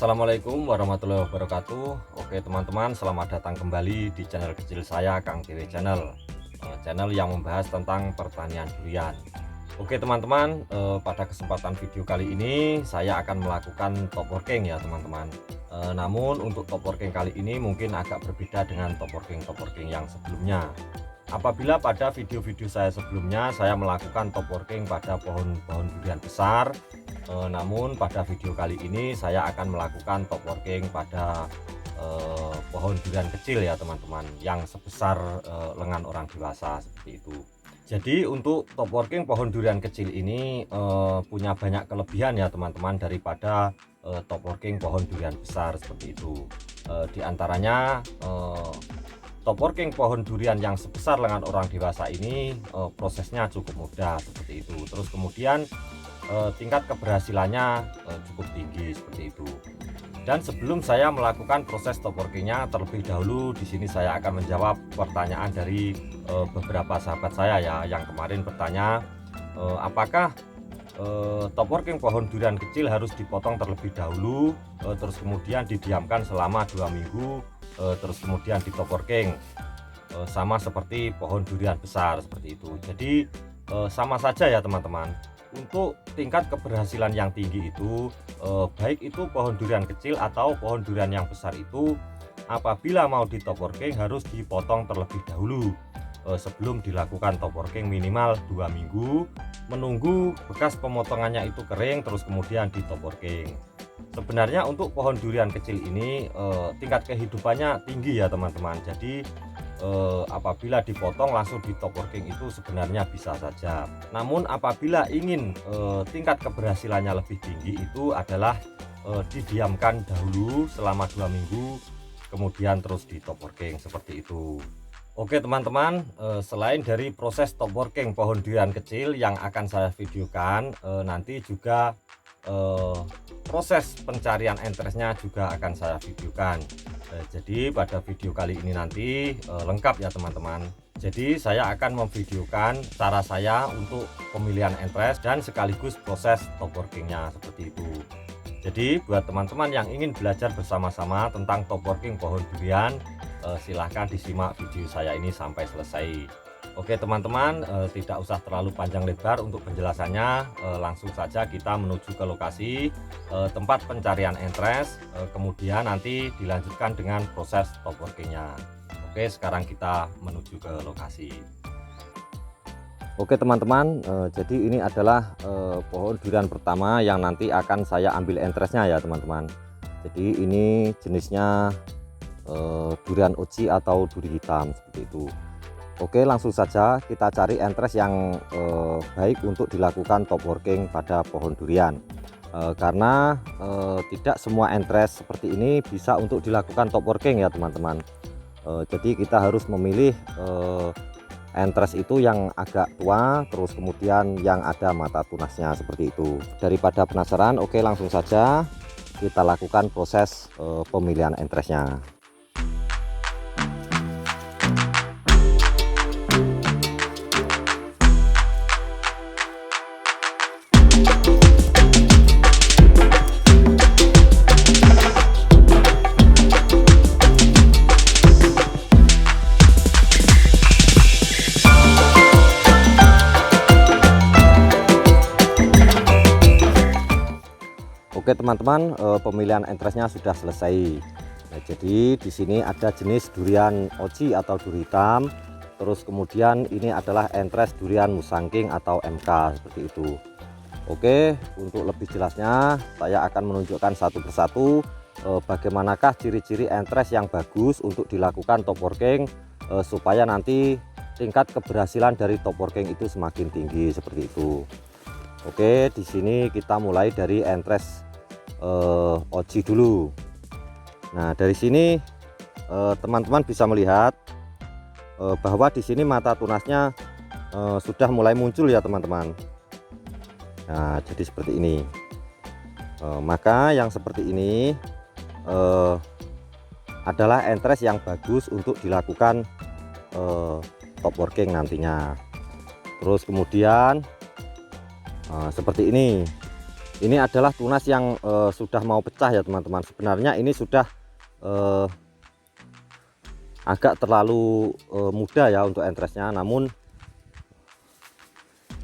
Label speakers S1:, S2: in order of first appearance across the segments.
S1: Assalamualaikum warahmatullahi wabarakatuh. Oke teman-teman, selamat datang kembali di channel kecil saya, Kang Dewe Channel. Channel yang membahas tentang pertanian durian. Oke teman-teman, pada kesempatan video kali ini saya akan melakukan top working ya teman-teman. Namun untuk top working kali ini mungkin agak berbeda dengan top working yang sebelumnya. Apabila pada video-video saya sebelumnya saya melakukan top working pada pohon-pohon durian besar, namun pada video kali ini saya akan melakukan top working pada pohon durian kecil ya teman-teman, yang sebesar lengan orang dewasa seperti itu. Jadi untuk top working pohon durian kecil ini punya banyak kelebihan ya teman-teman daripada top working pohon durian besar seperti itu. Di antaranya top working pohon durian yang sebesar lengan orang dewasa ini prosesnya cukup mudah seperti itu. Terus kemudian tingkat keberhasilannya cukup tinggi seperti itu. Dan sebelum saya melakukan proses top workingnya, terlebih dahulu di sini saya akan menjawab pertanyaan dari beberapa sahabat saya ya, yang kemarin bertanya apakah top working pohon durian kecil harus dipotong terlebih dahulu, terus kemudian didiamkan selama 2 minggu, terus kemudian di top working sama seperti pohon durian besar seperti itu. Jadi sama saja ya teman-teman. Untuk tingkat keberhasilan yang tinggi itu baik itu pohon durian kecil atau pohon durian yang besar itu, apabila mau di top working harus dipotong terlebih dahulu sebelum dilakukan top working minimal 2 minggu, menunggu bekas pemotongannya itu kering, terus kemudian di top working. Sebenarnya untuk pohon durian kecil ini tingkat kehidupannya tinggi ya teman-teman. Jadi apabila dipotong langsung di top working itu sebenarnya bisa saja. Namun apabila ingin tingkat keberhasilannya lebih tinggi itu adalah didiamkan dahulu selama 2 minggu, kemudian terus di top working seperti itu. Oke teman-teman, selain dari proses top working pohon durian kecil yang akan saya videokan, nanti juga proses pencarian entresnya juga akan saya videokan. Jadi pada video kali ini nanti lengkap ya teman-teman. Jadi saya akan memvideokan cara saya untuk pemilihan entres dan sekaligus proses top workingnya seperti itu. Jadi buat teman-teman yang ingin belajar bersama-sama tentang top working pohon durian, silahkan disimak video saya ini sampai selesai. Oke teman-teman, tidak usah terlalu panjang lebar untuk penjelasannya, langsung saja kita menuju ke lokasi tempat pencarian entres, kemudian nanti dilanjutkan dengan proses top workingnya. Oke, sekarang kita menuju ke lokasi. Oke teman-teman, jadi ini adalah pohon durian pertama yang nanti akan saya ambil entresnya ya teman-teman. Jadi ini jenisnya durian oji atau duri hitam seperti itu. Oke, langsung saja kita cari entres yang baik untuk dilakukan top working pada pohon durian, karena tidak semua entres seperti ini bisa untuk dilakukan top working ya teman-teman. Jadi kita harus memilih entres itu yang agak tua, terus kemudian yang ada mata tunasnya seperti itu. Daripada penasaran, oke langsung saja kita lakukan proses pemilihan entresnya. Oke teman-teman, pemilihan entresnya sudah selesai. Nah, jadi di sini ada jenis durian oji atau duri hitam. Terus kemudian ini adalah entres durian musangking atau MK seperti itu. Oke, untuk lebih jelasnya saya akan menunjukkan satu persatu bagaimanakah ciri-ciri entres yang bagus untuk dilakukan top working supaya nanti tingkat keberhasilan dari top working itu semakin tinggi seperti itu. Oke, di sini kita mulai dari entres oji dulu. Nah, dari sini teman-teman bisa melihat bahwa di sini mata tunasnya sudah mulai muncul ya teman-teman. Nah, jadi seperti ini. Maka yang seperti ini adalah entres yang bagus untuk dilakukan top working nantinya. Terus kemudian seperti ini. Ini adalah tunas yang sudah mau pecah ya teman-teman. Sebenarnya ini sudah agak terlalu muda ya untuk entresnya, namun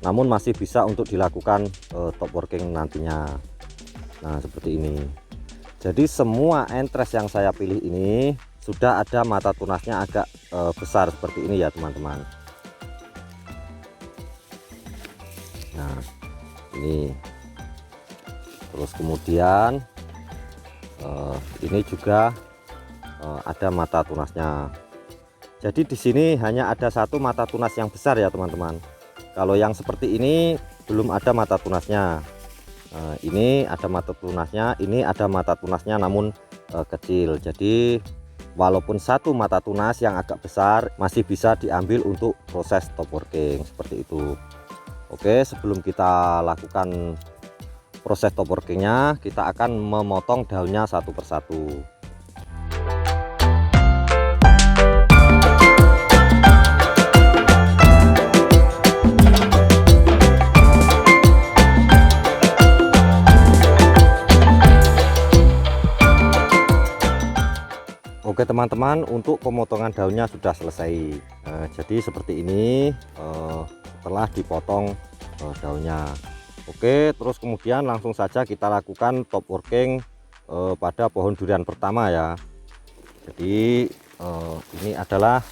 S1: masih bisa untuk dilakukan top working nantinya. Nah seperti ini. Jadi semua entres yang saya pilih ini sudah ada mata tunasnya agak besar seperti ini ya teman-teman. Nah ini, terus kemudian ini juga ada mata tunasnya. Jadi di sini hanya ada satu mata tunas yang besar ya teman-teman. Kalau yang seperti ini belum ada mata tunasnya. Ini ada mata tunasnya, ini ada mata tunasnya namun kecil. Jadi walaupun satu mata tunas yang agak besar masih bisa diambil untuk proses top working seperti itu. Oke, sebelum kita lakukan proses top workingnya, kita akan memotong daunnya satu persatu. Oke teman-teman, untuk pemotongan daunnya sudah selesai. Jadi seperti ini setelah dipotong daunnya. Oke, terus kemudian langsung saja kita lakukan top working pada pohon durian pertama ya. Jadi ini adalah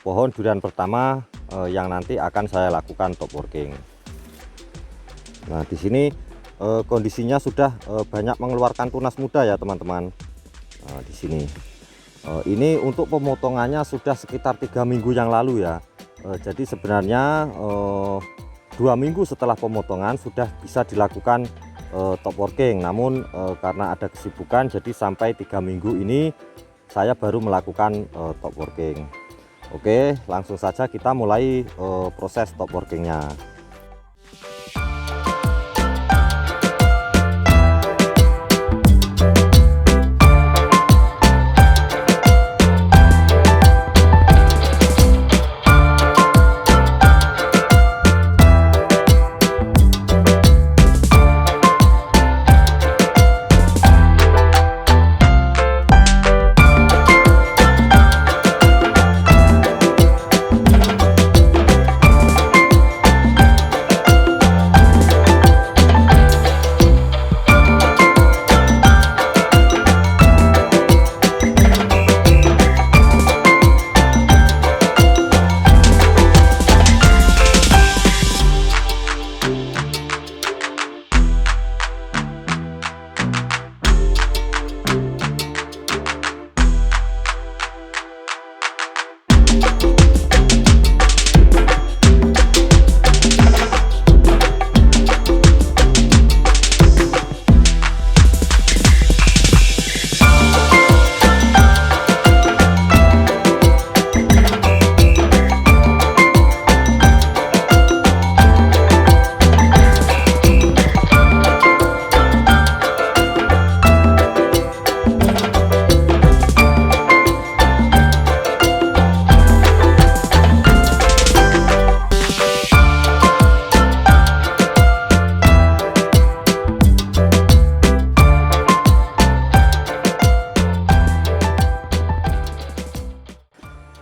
S1: pohon durian pertama yang nanti akan saya lakukan top working. Nah di sini kondisinya sudah banyak mengeluarkan tunas muda ya teman-teman. Di sini ini untuk pemotongannya sudah sekitar 3 minggu yang lalu ya. Jadi sebenarnya 2 minggu setelah pemotongan sudah bisa dilakukan top working, namun karena ada kesibukan jadi sampai 3 minggu ini saya baru melakukan top working. Oke, langsung saja kita mulai proses top workingnya.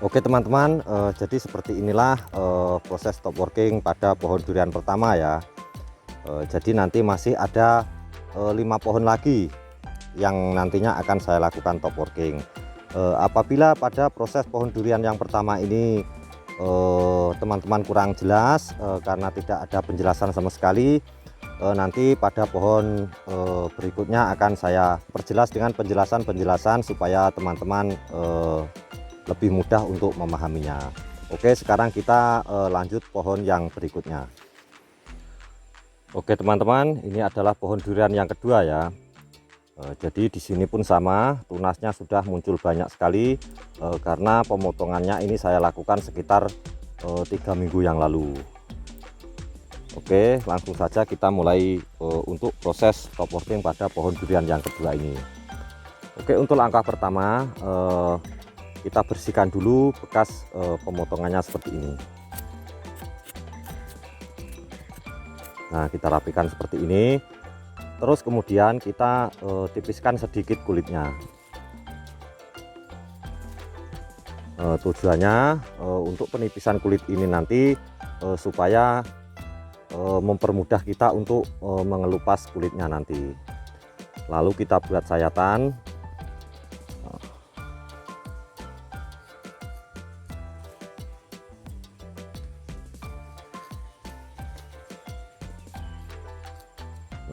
S1: Oke teman-teman, jadi seperti inilah proses top working pada pohon durian pertama ya. Jadi nanti masih ada 5 pohon lagi yang nantinya akan saya lakukan top working. Apabila pada proses pohon durian yang pertama ini teman-teman kurang jelas karena tidak ada penjelasan sama sekali, nanti pada pohon berikutnya akan saya perjelas dengan penjelasan supaya teman-teman lebih mudah untuk memahaminya. Oke, sekarang kita lanjut pohon yang berikutnya. Oke teman-teman, ini adalah pohon durian yang kedua ya. Jadi di sini pun sama, tunasnya sudah muncul banyak sekali karena pemotongannya ini saya lakukan sekitar 3 minggu yang lalu. Oke, langsung saja kita mulai untuk proses top working pada pohon durian yang kedua ini. Oke, untuk langkah pertama kita bersihkan dulu bekas pemotongannya seperti ini. Nah kita rapikan seperti ini. Terus kemudian kita tipiskan sedikit kulitnya. Tujuannya untuk penipisan kulit ini nanti supaya mempermudah kita untuk mengelupas kulitnya nanti. Lalu kita buat sayatan.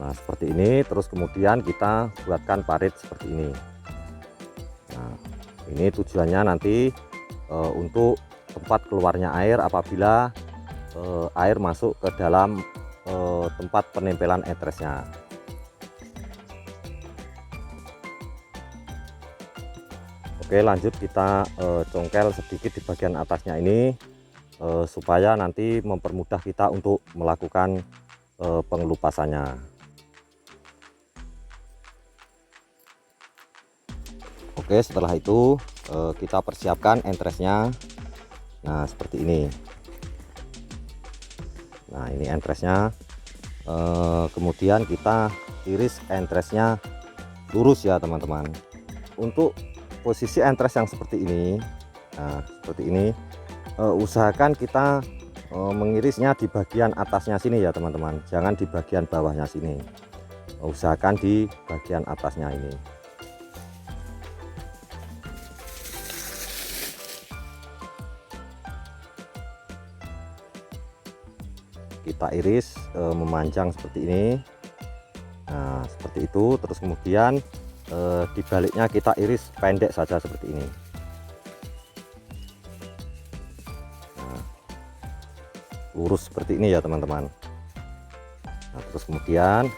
S1: Nah seperti ini, terus kemudian kita buatkan parit seperti ini. Nah ini tujuannya nanti untuk tempat keluarnya air apabila air masuk ke dalam tempat penempelan entresnya. Oke, lanjut kita congkel sedikit di bagian atasnya ini supaya nanti mempermudah kita untuk melakukan pengelupasannya. Oke, setelah itu kita persiapkan entresnya. Nah seperti ini. Nah ini entresnya. Kemudian kita iris entresnya lurus ya teman-teman. Untuk posisi entres yang seperti ini, nah seperti ini, usahakan kita mengirisnya di bagian atasnya sini ya teman-teman, jangan di bagian bawahnya sini. Usahakan di bagian atasnya ini. Kita iris memanjang seperti ini. Nah seperti itu. Terus kemudian di baliknya kita iris pendek saja seperti ini. Nah, lurus seperti ini ya teman-teman. Nah terus kemudian